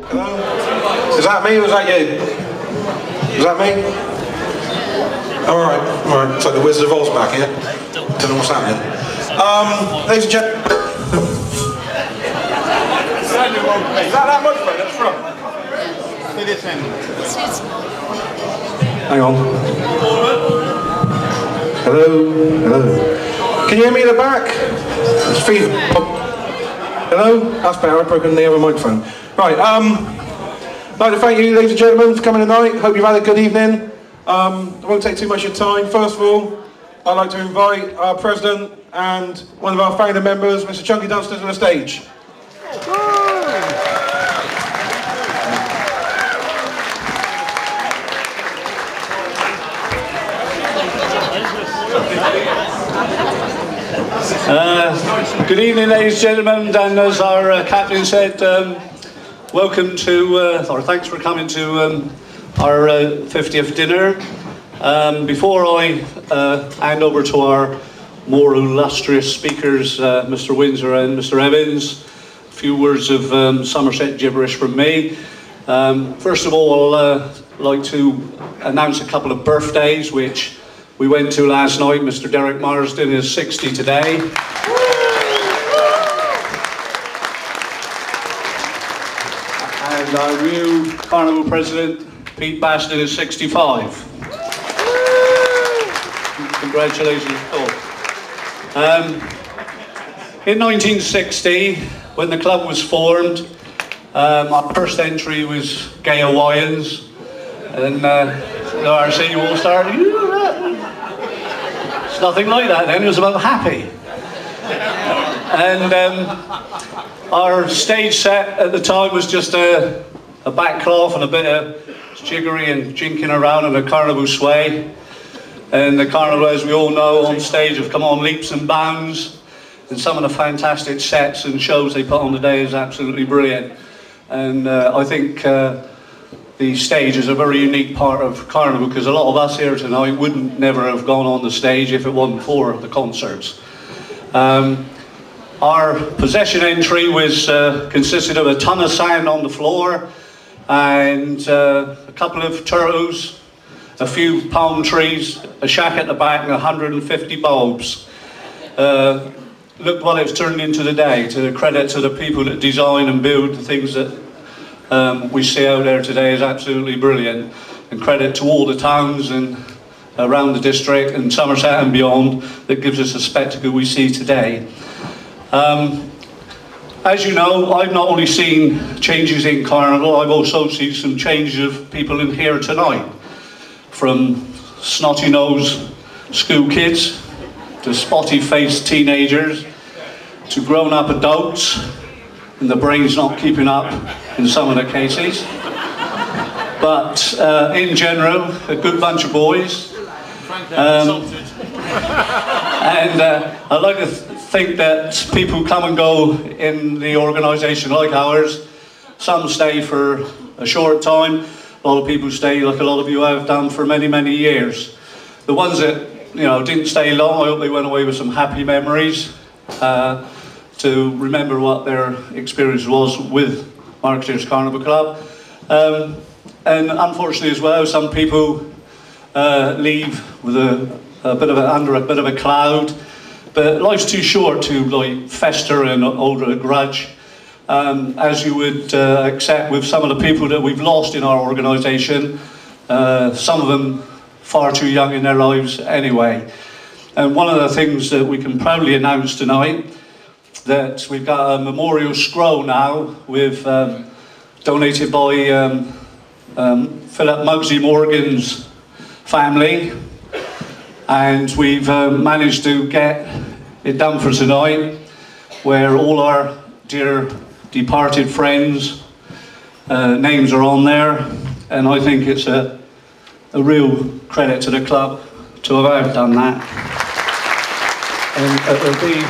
Is that me or is that you? Is that me? Alright, alright. So the Wizard of Oz back here. Don't know what's happening. Ladies and gentlemen. Is that microphone at the front? It is him. Hang on. Hello? Hello? Can you hear me in the back? It's feedback. Hello? That's better, I've broken the other microphone. Right, I'd like to thank you, ladies and gentlemen, for coming tonight. Hope you've had a good evening. I won't take too much of your time. First of all, I'd like to invite our president and one of our founder members, Mr. Chunky Dunster, to the stage. Good evening, ladies and gentlemen, and as our captain said, welcome to, or thanks for coming to our 50th dinner. Before I hand over to our more illustrious speakers, Mr. Windsor and Mr. Evans, a few words of Somerset gibberish from me. First of all, I'd like to announce a couple of birthdays which we went to last night. Mr. Derek Marsden is 60 today. And our new Carnival President, Pete Baston, is 65. Congratulations, Paul. In 1960, when the club was formed, our first entry was Gay Hawaiians, and the RC all started. It's nothing like that then, it was about happy. And our stage set at the time was just a backcloth and a bit of jiggery and jinking around and a carnival sway. And the carnival, as we all know, on stage have come on leaps and bounds. And some of the fantastic sets and shows they put on today is absolutely brilliant. And I think the stage is a very unique part of Carnival, because a lot of us here tonight wouldn't never have gone on the stage if it wasn't for the concerts. Our possession entry was consisted of a ton of sand on the floor and a couple of turtles, a few palm trees, a shack at the back and 150 bulbs. Look what it's turned into today, to the credit to the people that design and build the things that we see out there today is absolutely brilliant, and credit to all the towns and around the district and Somerset and beyond that gives us the spectacle we see today. As you know, I've not only seen changes in Carnival, I've also seen some changes of people in here tonight, from snotty-nosed school kids to spotty-faced teenagers to grown-up adults, and the brain's not keeping up in some of the cases. But in general, a good bunch of boys. And I'd like to think that people come and go in the organisation like ours. Some stay for a short time. A lot of people stay, like a lot of you have done, for many, many years. The ones that didn't stay long, I hope they went away with some happy memories to remember what their experience was with Marketeers Carnival Club. And unfortunately as well, some people leave with under a bit of a cloud. But life's too short to fester and hold a grudge. As you would accept with some of the people that we've lost in our organisation, some of them far too young in their lives anyway. And one of the things that we can proudly announce tonight, that we've got a memorial scroll now with donated by Philip Muggsy Morgan's family, and we've managed to get it done for tonight, where all our dear departed friends' names are on there, and I think it's a real credit to the club to have done that. And it will be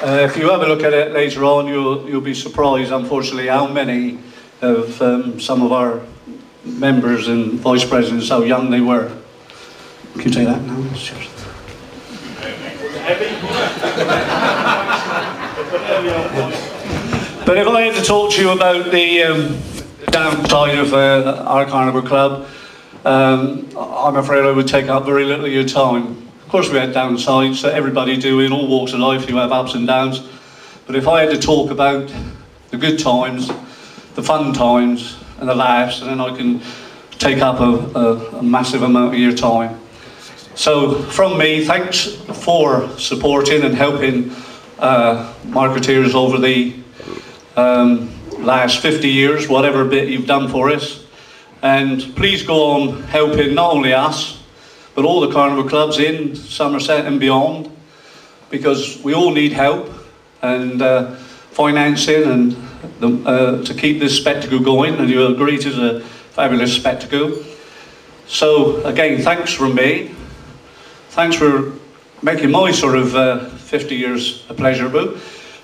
if you have a look at it later on, you'll be surprised, unfortunately, how many of some of our members and vice presidents, how young they were. Can you take that now? But if I had to talk to you about the downside of our Carnival Club, I'm afraid I would take up very little of your time. Of course we had downsides, that everybody do in all walks of life, you have ups and downs. But if I had to talk about the good times, the fun times and the laughs, then I can take up a massive amount of your time. So from me, thanks for supporting and helping Marketeers over the last 50 years, whatever bit you've done for us. And please go on helping not only us, but all the carnival clubs in Somerset and beyond, because we all need help and financing and to keep this spectacle going, and you agree it is a fabulous spectacle. So again, thanks from me. Thanks for making my sort of 50 years a pleasurable.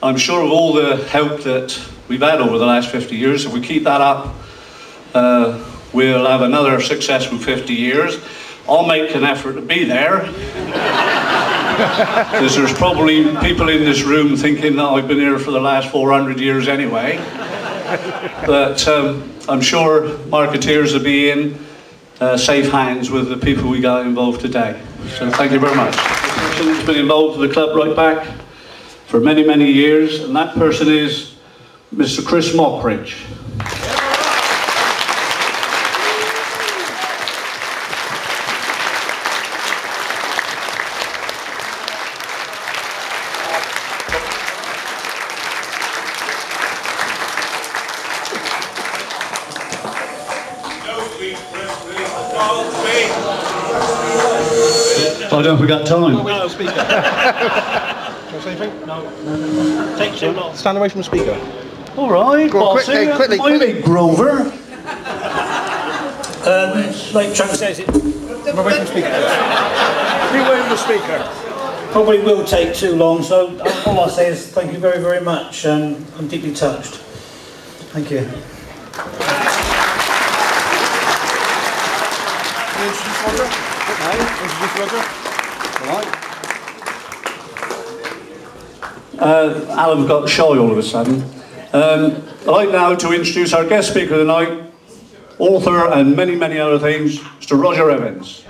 I'm sure of all the help that we've had over the last 50 years, if we keep that up, we'll have another successful 50 years. I'll make an effort to be there, because there's probably people in this room thinking that I've been here for the last 400 years anyway. But I'm sure Marketeers will be in safe hands with the people we got involved today. So thank you very much. It's been involved with the club right back for many, many years, and that person is Mr. Chris Mockridge. I don't know if we got time. No, speaker. Can I say anything? No. Take too long. Stand away from the speaker. All right. Go on, quickly. Grover. Like Chuck says, it Away from the speaker. Be away from the speaker. probably will take too long, so all I say is thank you very, very much. I'm deeply touched. Thank you. Introduce Roger. Okay, introduce Roger. Alan's got shy all of a sudden. I'd like now to introduce our guest speaker tonight, author and many, many other things, Mr. Roger Evans.